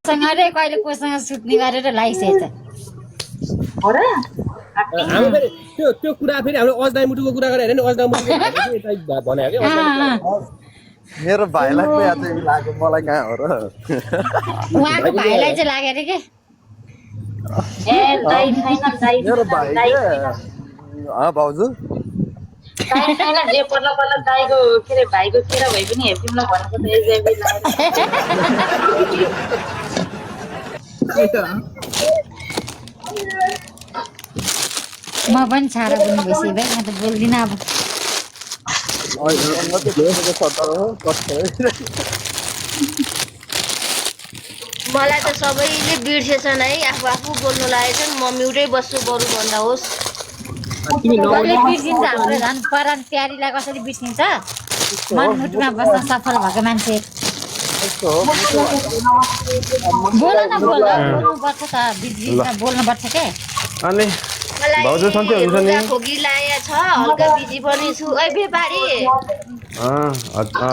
सँग रे कहिले कोसँग सुत्ने गरेर लाइसेछ हो र हामी फेरि त्यो कुरा फेरि हाम्रो अजदाई मुटुको कुरा गरे हैन अजदाई मुटुको भने के मेरो भाइलाई पो आज लाग्यो मलाई कहाँ हो र उहाँको भाइलाई चाहिँ लाग्यो अरे के ए दाइ छैन दाइ मेरो भाइ दाइ के भाउजू दाइ छैन जे पर्ला पर्ला दाइको के अरे भाइको केरा भए पनि हेप्टिमलाई भनेको त एजेबी म पनि छाडा पनि भइसक्यो भाइ म त बोल्दिनँ अब मलाई त सबैले बिर्सेछन् है आफू आफू बोल्नु लागेछन् म म्युटै बस्छु बरु भन्दा होस् कसले बिर्सिन्छ हाम्रो झन् परान प्यारीलाई कसरी बिर्सिन्छ मनमुटुमा बस्न सफल भएको मान्छे बोल न बोल्नुपर्छ त बिर्सिन्छ बोल्नुपर्छ के अनि भाउजू सन्चै हुन्छ नि खोकी लाया छ हल्का बिजी पनि छु ओइ व्यापारी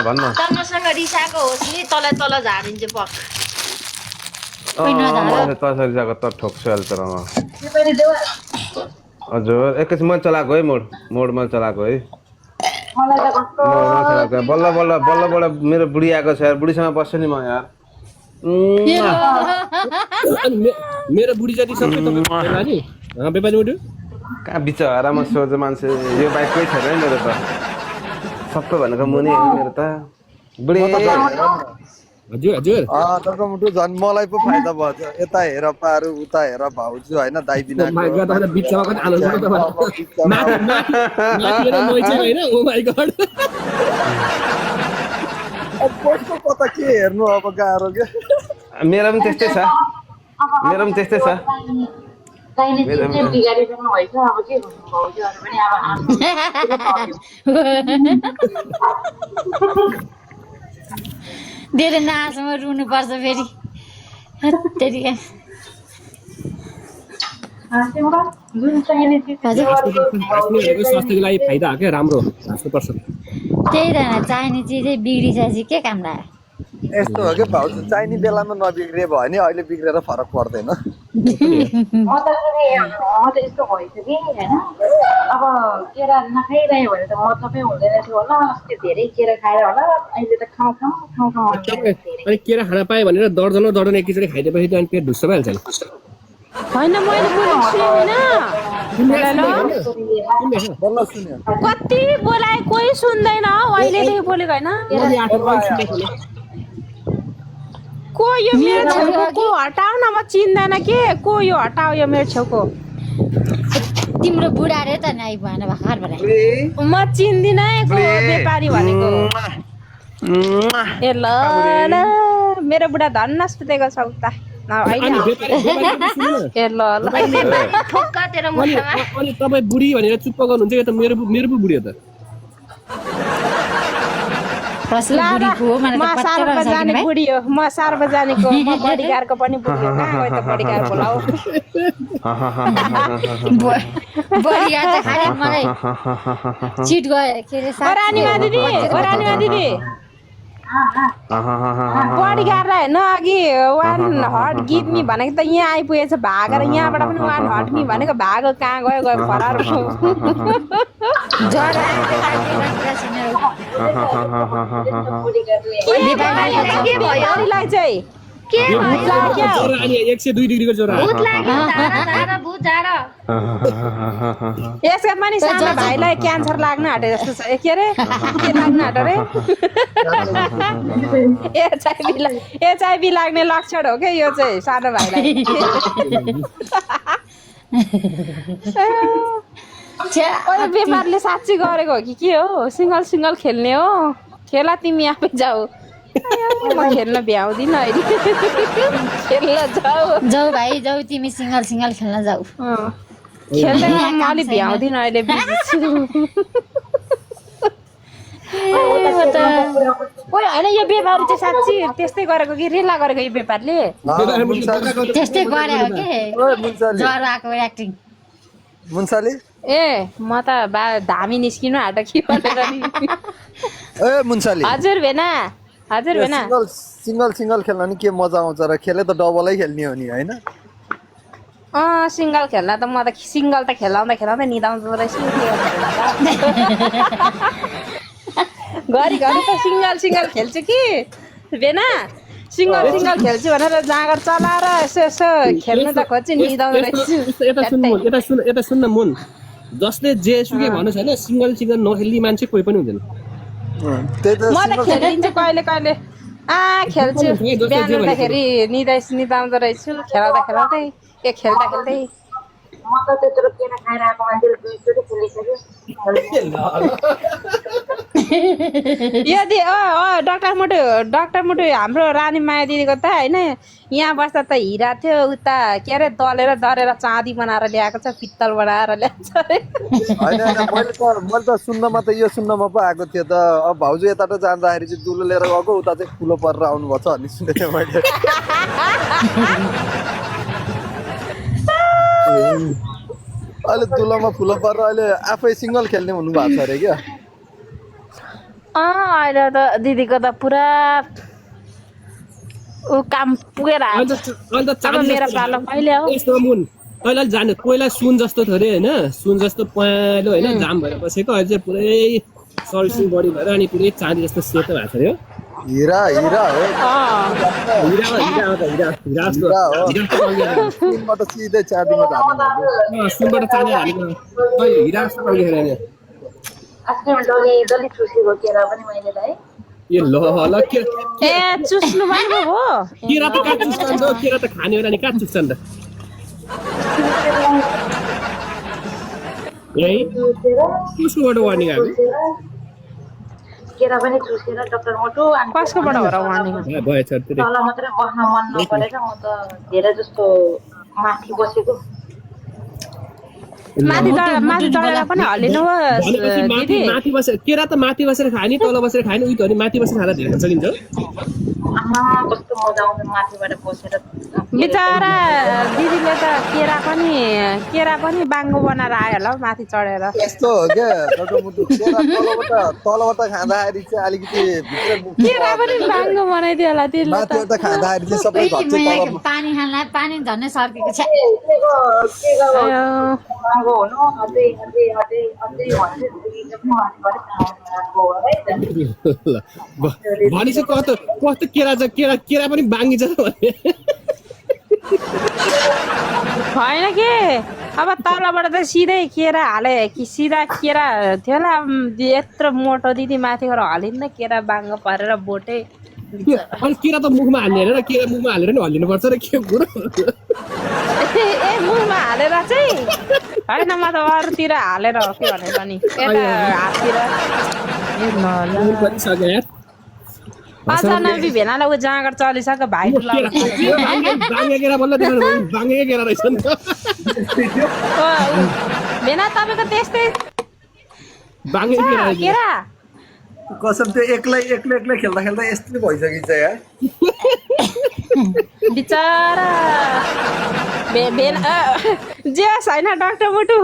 भन्न त मसँग रिसाएको होस् नि तँलाई तल झारिन्छ पक तसरी जाको त ठोक्छु अहिले तर हजुर एकैछिन म चलाएको है मोडमा चलाएको है बल्ल बल्ल बल्ल मेरो बुढी आएको छ यार बुढीसँग बस्छु नि म यार मेरो बुढी जति सबै तपाईँ नि व्यापारी मुटु कहाँ बिचरामा सोझो मान्छे यो बाइक कोही छैन है मेरो त सबै भनेको मुनि मेरो त बुढी हजुर हजुर तपाईँको मुटु झन् मलाई पो फाइदा भएछ यता हेर पारु उता हेर भाउजू होइन दाइ बिना बिचमा कति आनन्द छ कसको कता के हेर्नु अब गाह्रो के मेरो पनि त्यस्तै छ दाइले चाहिँ बिगारिदिनु भएछ अब के भन्नु भाउजूहरू पनि अब धेरै नाचमा रुनु पर्छ फेरि त्यतिकै स्वास्थ्यको लागि फाइदा हो क्या राम्रो हाँस्नुपर्छ त्यही त चाहिने चिजै बिग्रिसकेपछि के काम लाग्यो यस्तो हो कि भाउजू चाहिने बेलामा नबिग्रिए भयो नि अहिले बिग्रेर फरक पर्दैन म त यस्तो भएछ कि होइन अब केरा नखाइरह्यो भने त मतलबै हुँदैन थियो होला अस्ति धेरै केरा खाएर होला अहिले त खाउँ अनि केरा खान पाएँ भनेर दर्जन एकैचोटि खाइदिएपछि त अनि पेट ढुस्स भइहाल्छ नि होइन मैले बोलेको बल्ल सुन्यो कति बोलाए कोही सुन्दैन अहिलेदेखि बोलेको होइन को यो मेरो छेउको को हटाऊ न म चिन्दैन के को यो हटाऊ यो मेरो छेउको तिम्रो बुढा रे त नाइ भएन भर्खर भने म चिन्दिनँ को व्यापारी भनेको ए ल ल मेरो बुढा धन्न सुतेको छ उता ए ल ल ठोक्क तेरो मुखमा अनि तपाईँ बुढी भनेर चुप्प गर्नुहुन्छ कि त मेरो पो बुढी हो त म सार्वजनिक बुढी हो म सार्वजनिकको म बडीगारको पनि बुढी हो कहाँ गयो त बडीगार बोलाऊ बढिया त खाली मलाई चिट गयो के रे ओरानीमा दिदी बडीगारलाई हेर्न अघि वान हट गिभ मी भनेको त यहाँ आइपुगेछ भागेर यहाँबाट पनि वान हट मी भनेको भागो कहाँ गयो फरार के भयो चाहिँ के भयो 102 डिग्रीको ज्वरो भूत लाग्यो धारा भूत झारा यसका पनि सानो भाइलाई क्यान्सर लाग्न आँटे जस्तो छ के अरे के लाग्न आँट्यो रे एचआइभी लाग्ने लक्षण हो क्या यो चाहिँ सानो भाइलाई व्यापारले साँच्ची गरेको हो कि के हो सिङ्गल खेल्ने हो खेला तिमी आफै जाऊ म खेल्न भ्याउँदिनँ अहिले खेल्न जाऊ भाइ जाऊ तिमी सिङ्गल खेल्न जाऊ खेल्दैन म अलि भ्याउँदिनँ अहिले होइन यो व्यापारी चाहिँ साँच्ची त्यस्तै गरेको कि रेला गरेको यो व्यापारले त्यस्तै गरे हो के ज्वरो आएको एक्टिङ मुन्साली ए म त धामी निस्किनु आँट कि भनेर नि ए मुन्साली हजुर भेना हजुर भेना सिंगल खेल्न नि के मजा आउँछ र खेले त डबलै खेल्ने हो नि हैन सिङ्गल खेल्दा त म त सिङ्गल त खेलाउँदा निदाउँदो रहेछु घरि त सिङ्गल खेल्छु कि भेना सिङ्गल खेल्छु भनेर जाँगर चलाएर यसो खेल्नु त खोज्छु निदाउँदो रहेछु यता सुन्न मुन जसले जे सुके भन्नुहोस् होइन सिङ्गल नखेल्ने मान्छे कोही पनि हुँदैन त्यही त म त खेलिदिन्छु कहिले खेल्छु बिहान उठ्दाखेरि निदाउँदो रहेछु खेलाउँदै खेल्दै म त त्यत्रो केरा खाएर आएको मान्छेले दुईचोटि खेलिसक्यो यदि डाक्टर मुटु हाम्रो रानी माया दिदीको त होइन यहाँ बस्दा त हिरा थियो उता के अरे दरेर चाँदी बनाएर ल्याएको छ पित्तल बनाएर ल्याएको छ हैन मैले त सुन्नमा त यो सुन्नमा पो आएको थियो त अब भाउजू यताबाट जाँदाखेरि चाहिँ दुलो लिएर गएको उता चाहिँ ठुलो परेर आउनुभएको छ भन्ने सुनेको थिएँ मैले अहिले दुलोमा फुलो परेर अहिले आफै सिङ्गल खेल्ने हुनुभएको छ अरे क्या अहिले त दिदीको त पुरा काम पुगेर आयो अब मेरो पालो कहिले हो यस्तो मुन अहिले जाने पहिला सुन जस्तो थियो अरे होइन सुन जस्तो पहेँलो होइन जाम भएर बसेको अहिले चाहिँ पुरै सर्भिसिङ बडी भएर अनि पुरै चाँदी जस्तो सेतो भएको छ अरे हिरा हो सुनबाट सिधै चाँदीमा झार्नु सुनबाट चाँदी हालेको हिरा जस्तो पाउँदैन अस्ति डली चुसेको केरा पनि मैले है ए ल के ए चुस्नु भएको हो केरा त कहाँ चुस्छन् त केरा त खाने बेला नि कहाँ चुस्छन् त यही कसकोबाट वार्निङ आयो केरा पनि चुसेर डाक्टर मोटु कसकोबाट हो र वार्निङ भएछ तल मात्रै बस्न मन नपरेर म त धेरै जस्तो माथि बसेको माथि चढेर पनि हल्लिनु हो दिदी माथि बसेर केरा त माथि बसेर खाने तल बसेर खाने उयो नि माथि बसेर खाँदा धेरै सकिन्छ आमा कस्तो मजा आउँछ माथिबाट बसेर बिचरा दिदीले त केरा पनि बाङ्गो बनाएर आयो होला हौ माथि चढेर यस्तो हो क्या मुटु केरा तलबाट खाँदाखेरि चाहिँ अलिकति भित्र केरा पनि बाङ्गो बनाइदियो होला त्यसले माथिबाट खाँदाखेरि चाहिँ सबै घट्छ तल पानी खानलाई पानी झन्नै सर्केको छ अब हुनु अझै भनेपछि कस्तो केरा छ केरा पनि बाङ्गी छ भने होइन के अब तलबाट त सिधै केरा हाले कि सिधा केरा थियो होला यत्रो मोटो दिदी माथि गएर हलिन्न केरा बाङ्गो पारेर बोटे अनि केरा त मुखमा हाल्ने होइन केरा मुखमा हालेर नि हल्लिनुपर्छ र के कुरो ए मुखमा हालेर चाहिँ होइन म त अरूतिर हालेर हो कि भनेर नि यता हाततिर अचानक भेनालाई ऊ जाँगर चलिसक्यो भाइ बाङ्गे केरा बल्ल बाङ्गे केरा रहेछ नि त भेना तपाईँको त्यस्तै बाङ्गे केरा कसम त्यो एक्लै खेल्दा यस्तो भइसकिन्छ यार बिचरा जेस होइन डाक्टर मुटु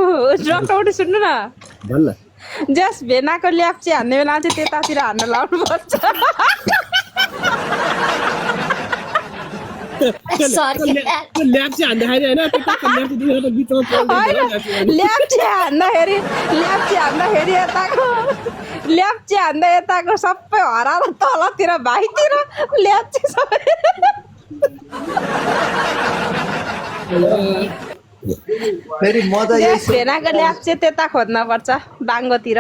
सुन्नु न भन्न जेस भेनाको ल्याप्चे हान्ने बेला चाहिँ त्यतातिर हान्न लाउनु पर्छ ल्याप्चे हान्दाखेरि होइन ल्याप्चे हान्दा यताको सबै हराएर तलतिर भाइतिर ल्याप्चे सबै फेरि मजा भेनाको ल्याप्चे त्यता खोज्न पर्छ बाङ्गोतिर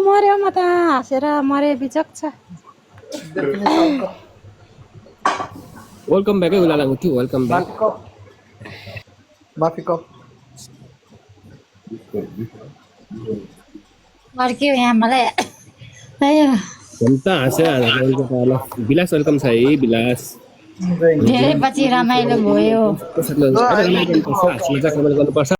मर्यो म त हाँसेर मरे बिजक छ वेलकम ब्याकै उला लाग्नु थियो वेलकम ब्याक माफी कप अर्क्यो यहाँ मलाई विलास वेलकम छ है विलास धेरै पछि रमाइलो भयो गर्नुपर्छ